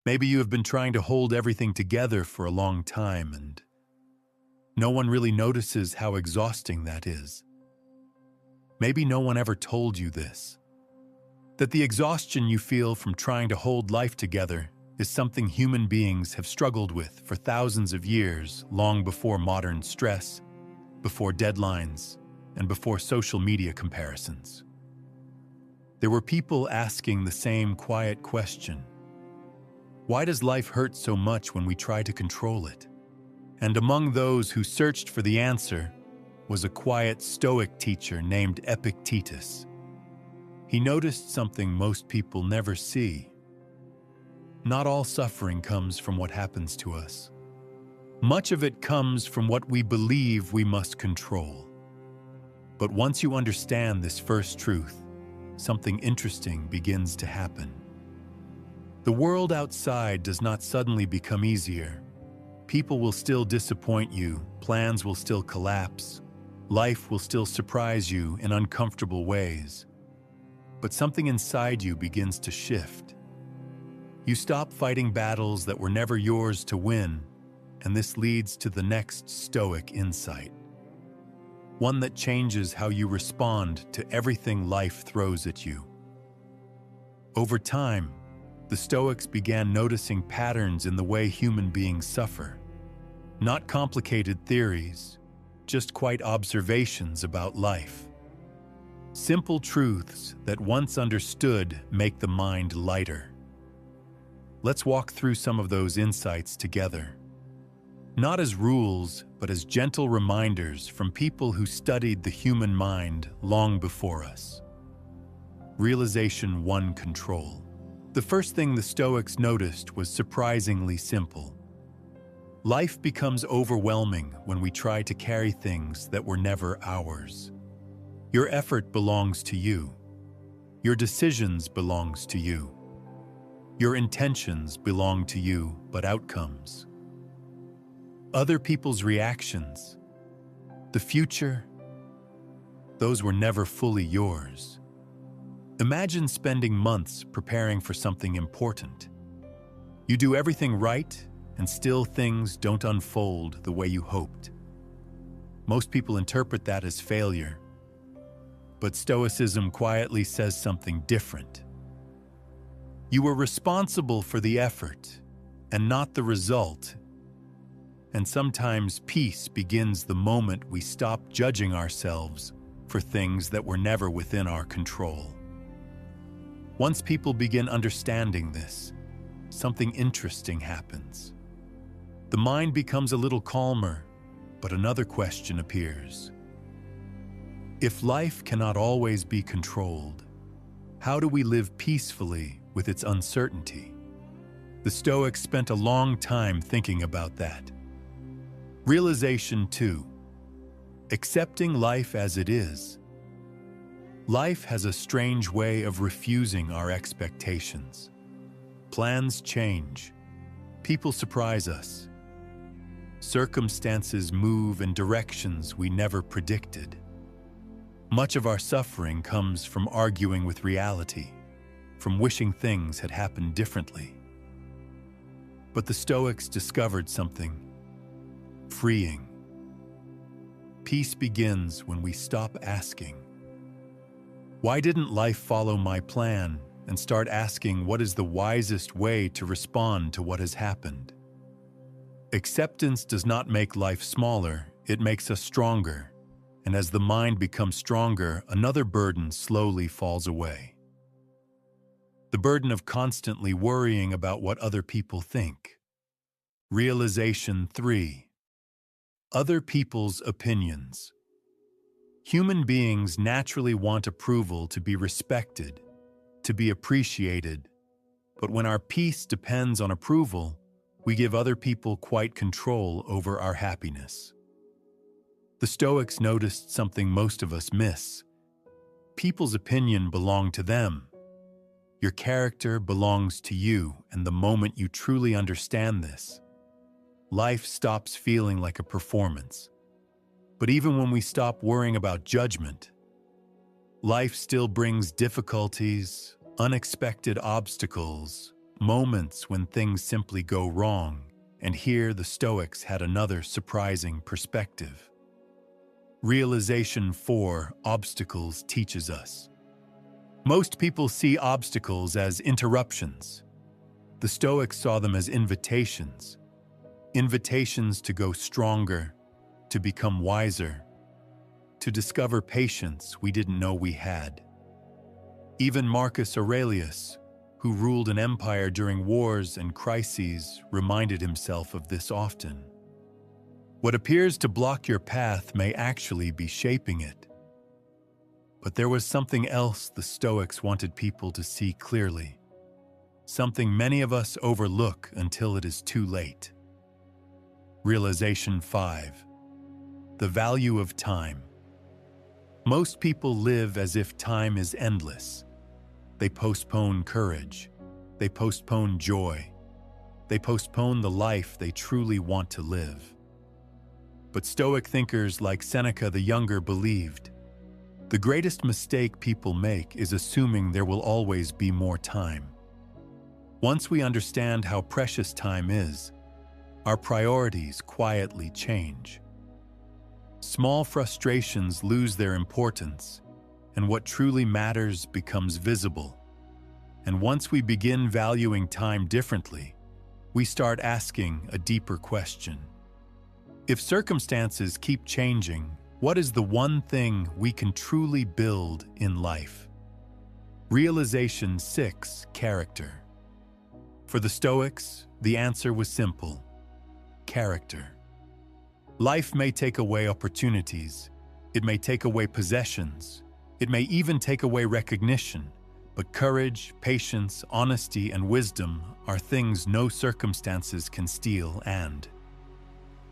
Maybe you have been trying to hold everything together for a long time, and no one really notices how exhausting that is. Maybe no one ever told you this, that the exhaustion you feel from trying to hold life together is something human beings have struggled with for thousands of years, long before modern stress, before deadlines, and before social media comparisons. There were people asking the same quiet question: why does life hurt so much when we try to control it? And among those who searched for the answer was a quiet Stoic teacher named Epictetus. He noticed something most people never see. Not all suffering comes from what happens to us. Much of it comes from what we believe we must control. But once you understand this first truth, something interesting begins to happen. The world outside does not suddenly become easier. People will still disappoint you, plans will still collapse, life will still surprise you in uncomfortable ways. But something inside you begins to shift. You stop fighting battles that were never yours to win, and this leads to the next Stoic insight. One that changes how you respond to everything life throws at you. Over time, the Stoics began noticing patterns in the way human beings suffer. Not complicated theories, just quiet observations about life. Simple truths that once understood make the mind lighter. Let's walk through some of those insights together. Not as rules, but as gentle reminders from people who studied the human mind long before us. Realization 1: control. The first thing the Stoics noticed was surprisingly simple. Life becomes overwhelming when we try to carry things that were never ours. Your effort belongs to you. Your decisions belongs to you. Your intentions belong to you, but outcomes, other people's reactions, the future, those were never fully yours. Imagine spending months preparing for something important. You do everything right, and still things don't unfold the way you hoped. Most people interpret that as failure, but Stoicism quietly says something different. You were responsible for the effort, and not the result. And sometimes peace begins the moment we stop judging ourselves for things that were never within our control. Once people begin understanding this, something interesting happens. The mind becomes a little calmer, but another question appears. If life cannot always be controlled, how do we live peacefully with its uncertainty? The Stoics spent a long time thinking about that. Realization 2: accepting life as it is. Life has a strange way of refusing our expectations. Plans change. People surprise us. Circumstances move in directions we never predicted. Much of our suffering comes from arguing with reality, from wishing things had happened differently. But the Stoics discovered something freeing. Peace begins when we stop asking, why didn't life follow my plan, and start asking what is the wisest way to respond to what has happened. Acceptance does not make life smaller, it makes us stronger. And as the mind becomes stronger, another burden slowly falls away. The burden of constantly worrying about what other people think. Realization 3: other people's opinions. Human beings naturally want approval, to be respected, to be appreciated. But when our peace depends on approval, we give other people quite control over our happiness. The Stoics noticed something most of us miss. People's opinion belongs to them. Your character belongs to you, and the moment you truly understand this, life stops feeling like a performance. But even when we stop worrying about judgment, life still brings difficulties, unexpected obstacles, moments when things simply go wrong, and here the Stoics had another surprising perspective. Realization 4: Obstacles teaches us. Most people see obstacles as interruptions. The Stoics saw them as invitations. Invitations to go stronger, to become wiser, to discover patience we didn't know we had. Even Marcus Aurelius, who ruled an empire during wars and crises, reminded himself of this often. What appears to block your path may actually be shaping it. But there was something else the Stoics wanted people to see clearly, something many of us overlook until it is too late. Realization 5: The value of time. Most people live as if time is endless. They postpone courage. They postpone joy. They postpone the life they truly want to live. But Stoic thinkers like Seneca the Younger believed, the greatest mistake people make is assuming there will always be more time. Once we understand how precious time is, our priorities quietly change. Small frustrations lose their importance, and what truly matters becomes visible. And once we begin valuing time differently, we start asking a deeper question. If circumstances keep changing, what is the one thing we can truly build in life? Realization 6: Character. For the Stoics, the answer was simple: character. Life may take away opportunities, it may take away possessions, it may even take away recognition, but courage, patience, honesty, and wisdom are things no circumstances can steal, and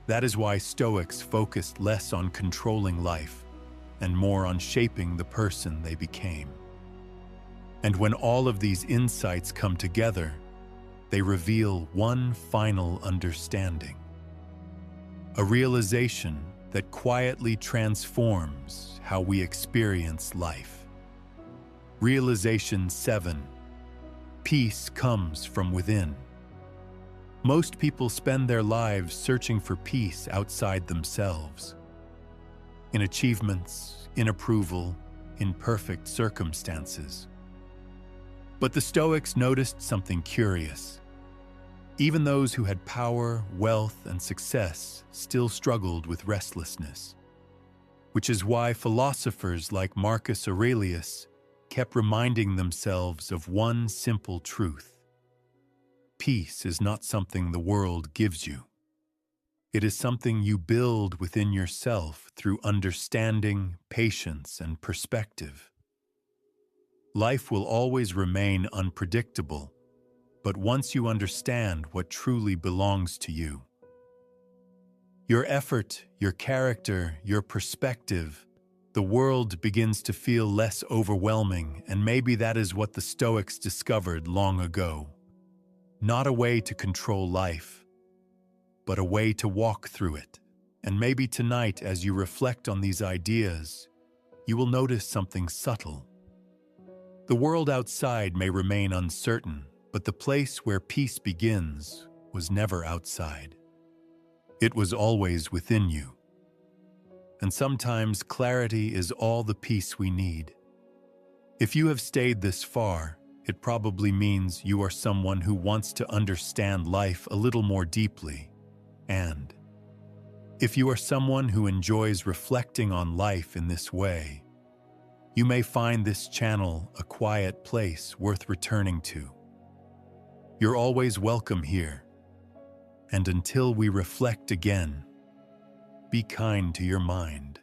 that is why Stoics focused less on controlling life and more on shaping the person they became. And when all of these insights come together, they reveal one final understanding. A realization that quietly transforms how we experience life. Realization 7: Peace comes from within. Most people spend their lives searching for peace outside themselves. In achievements, in approval, in perfect circumstances. But the Stoics noticed something curious. Even those who had power, wealth, and success still struggled with restlessness. Which is why philosophers like Marcus Aurelius kept reminding themselves of one simple truth. Peace is not something the world gives you. It is something you build within yourself through understanding, patience, and perspective. Life will always remain unpredictable, but once you understand what truly belongs to you, your effort, your character, your perspective, the world begins to feel less overwhelming, and maybe that is what the Stoics discovered long ago. Not a way to control life, but a way to walk through it. And maybe tonight, as you reflect on these ideas, you will notice something subtle. The world outside may remain uncertain, but the place where peace begins was never outside. It was always within you. And sometimes clarity is all the peace we need. If you have stayed this far, it probably means you are someone who wants to understand life a little more deeply. And if you are someone who enjoys reflecting on life in this way, you may find this channel a quiet place worth returning to. You're always welcome here. And until we reflect again, be kind to your mind.